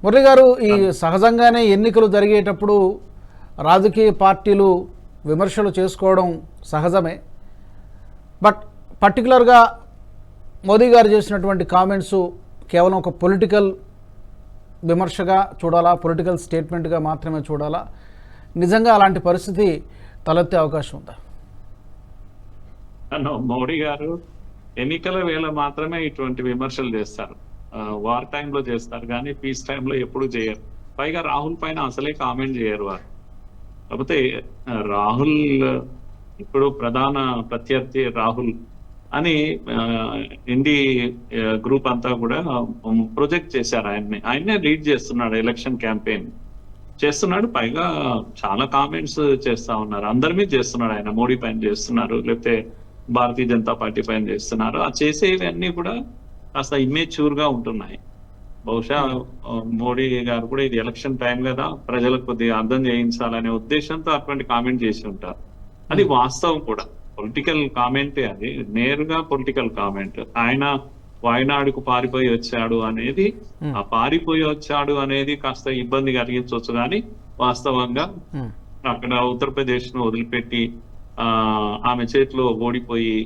మురళి గారు, ఈ సహజంగానే ఎన్నికలు జరిగేటప్పుడు రాజకీయ పార్టీలు విమర్శలు చేసుకోవడం సహజమే. బట్ పర్టికులర్గా మోదీ గారు చేసినటువంటి కామెంట్స్ కేవలం ఒక పొలిటికల్ విమర్శగా చూడాలా, పొలిటికల్ స్టేట్మెంట్గా మాత్రమే చూడాలా? నిజంగా అలాంటి పరిస్థితి తలెత్తే అవకాశం ఉందా? మోడీ గారు ఎన్నికల వేళ మాత్రమే ఇటువంటి విమర్శలు చేస్తారు. వార్ టైంలో చేస్తారు కానీ పీస్ టైంలో ఎప్పుడు చేయరు. పైగా రాహుల్ పైన అసలే కామెంట్ చేయరు వారు. కాకపోతే రాహుల్ ఇప్పుడు ప్రధాన ప్రత్యర్థి రాహుల్ అని ఇండి గ్రూప్ అంతా కూడా ప్రొజెక్ట్ చేశారు. ఆయన్నే లీడ్ చేస్తున్నాడు, ఎలక్షన్ క్యాంపెయిన్ చేస్తున్నాడు. పైగా చాలా కామెంట్స్ చేస్తా ఉన్నారు, అందరి మీద చేస్తున్నాడు. ఆయన మోడీ పైన చేస్తున్నారు, లేకపోతే భారతీయ జనతా పార్టీ పైన చేస్తున్నారు. ఆ చేసేవన్నీ కూడా కాస్త ఇమ్మేచ్యూర్ గా ఉంటున్నాయి. బహుశా మోడీ గారు కూడా ఇది ఎలక్షన్ టైం కదా, ప్రజలకు కొద్దిగా అర్థం చేయించాలనే ఉద్దేశంతో అటువంటి కామెంట్ చేసి ఉంటారు. అది వాస్తవం కూడా, పొలిటికల్ కామెంటే, అది నేరుగా పొలిటికల్ కామెంట్. ఆయన వాయనాడుకు పారిపోయి వచ్చాడు అనేది, ఆ పారిపోయి వచ్చాడు అనేది కాస్త ఇబ్బంది కలిగించవచ్చు, కానీ వాస్తవంగా అక్కడ ఉత్తరప్రదేశ్ ను వదిలిపెట్టి ఆమె చేతిలో ఓడిపోయి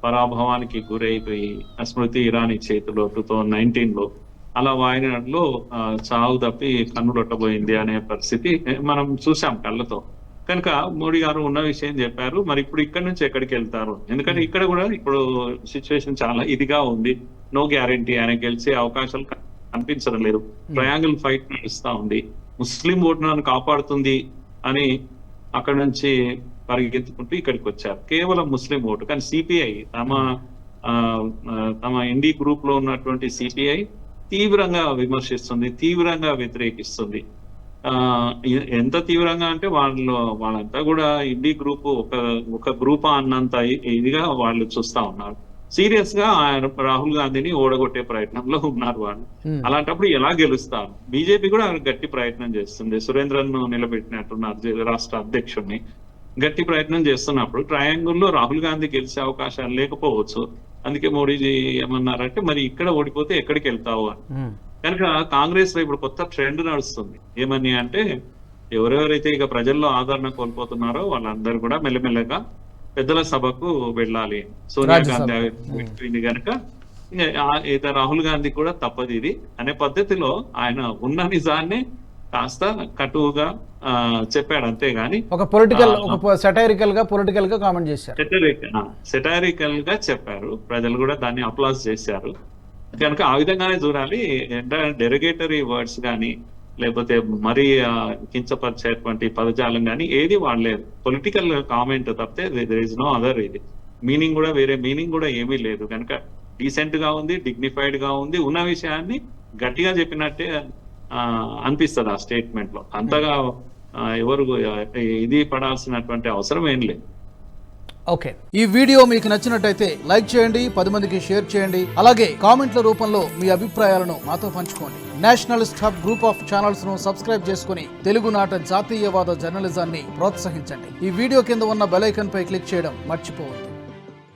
పరాభవానికి గురైపోయి స్మృతి ఇరానీ చేతిలో 2019లో అలా వాయనాడులో చావు తప్పి కన్నులొట్టబోయింది అనే పరిస్థితి మనం చూసాం కళ్ళతో. కనుక మోడీ గారు ఉన్న విషయం చెప్పారు. మరి ఇప్పుడు ఇక్కడ నుంచి ఎక్కడికి వెళ్తారు? ఎందుకంటే ఇక్కడ కూడా ఇప్పుడు సిచ్యువేషన్ చాలా ఇదిగా ఉంది. నో గ్యారంటీ, ఆయన గెలిచే అవకాశాలు కనిపించడం లేదు. ట్రయాంగిల్ ఫైట్ నడుస్తా ఉంది. ముస్లిం ఓటును కాపాడుతుంది అని అక్కడ నుంచి పరిగెత్తుకుంటూ ఇక్కడికి వచ్చారు. కేవలం ముస్లిం ఓటు. కానీ సిపిఐ తమ ఇండి గ్రూప్ లో ఉన్నటువంటి సిపిఐ తీవ్రంగా విమర్శిస్తుంది, తీవ్రంగా వ్యతిరేకిస్తుంది. ఎంత తీవ్రంగా అంటే వాళ్ళంతా కూడా ఇండి గ్రూప్ ఒక గ్రూప్ అన్నంత ఇదిగా వాళ్ళు చూస్తా ఉన్నారు. సీరియస్ గా రాహుల్ గాంధీని ఓడగొట్టే ప్రయత్నంలో ఉన్నారు వాళ్ళు. అలాంటప్పుడు ఎలా గెలుస్తారు? బీజేపీ కూడా గట్టి ప్రయత్నం చేస్తుంది. సురేంద్రన్ నిలబెట్టినట్టున్నారు రాష్ట్ర అధ్యక్షుడిని. గట్టి ప్రయత్నం చేస్తున్నప్పుడు ట్రయాంగిల్లో రాహుల్ గాంధీ గెలిచే అవకాశాలు లేకపోవచ్చు. అందుకే మోడీజీ ఏమన్నారంటే, మరి ఇక్కడ ఓడిపోతే ఎక్కడికి వెళ్తావు అని. కనుక కాంగ్రెస్ లో ఇప్పుడు కొత్త ట్రెండ్ నడుస్తుంది. ఏమని అంటే, ఎవరెవరైతే ఇక ప్రజల్లో ఆదరణ కోల్పోతున్నారో వాళ్ళందరూ కూడా మెల్లమెల్లగా పెద్దల సభకు వెళ్ళాలి. సోనియా గాంధీ పెట్టింది కనుక ఇక రాహుల్ గాంధీ కూడా తప్పదు ఇది అనే పద్ధతిలో ఆయన ఉన్న నిజాన్ని కాస్త కటువుగా చెప్పాడు, అంతేగాని ఒక పొలిటికల్, ఒక సెటైరికల్ గా కామెంట్ చేశారు. సెటైరికల్ గా చెప్పారు. ప్రజలు కూడా దాన్ని అప్లాజ్ చేశారు. కనుక ఆ విధంగానే చూడాలి. డెరిగేటరీ వర్డ్స్ కానీ లేకపోతే మరీ కించపరిచేటువంటి పదజాలం కానీ ఏది వాడలేదు. పొలిటికల్ కామెంట్ తప్పితే దేర్ ఇస్ నో అదర్. ఇది మీనింగ్ కూడా, వేరే మీనింగ్ కూడా ఏమీ లేదు. కనుక డీసెంట్ గా ఉంది, డిగ్నిఫైడ్ గా ఉంది. ఉన్న విషయాన్ని గట్టిగా చెప్పినట్టే అనిపిస్తుంది ఆ స్టేట్మెంట్ లో. అంతగా ఎవరు ఇది పడాల్సినటువంటి అవసరం ఏం లేదు. ఓకే, ఈ వీడియో మీకు నచ్చినట్టయితే లైక్ చేయండి, 10 మందికి షేర్ చేయండి. అలాగే కామెంట్ల రూపంలో మీ అభిప్రాయాలను మాతో పంచుకోండి. Nationalist hub group of channels ను సబ్స్క్రైబ్ చేసుకుని తెలుగునాట జాతీయవాద జర్నలిజాన్ని ప్రోత్సహించండి. ఈ వీడియో కింద ఉన్న బెల్ ఐకాన్ పై క్లిక్ చేయడం మర్చిపోవద్దు.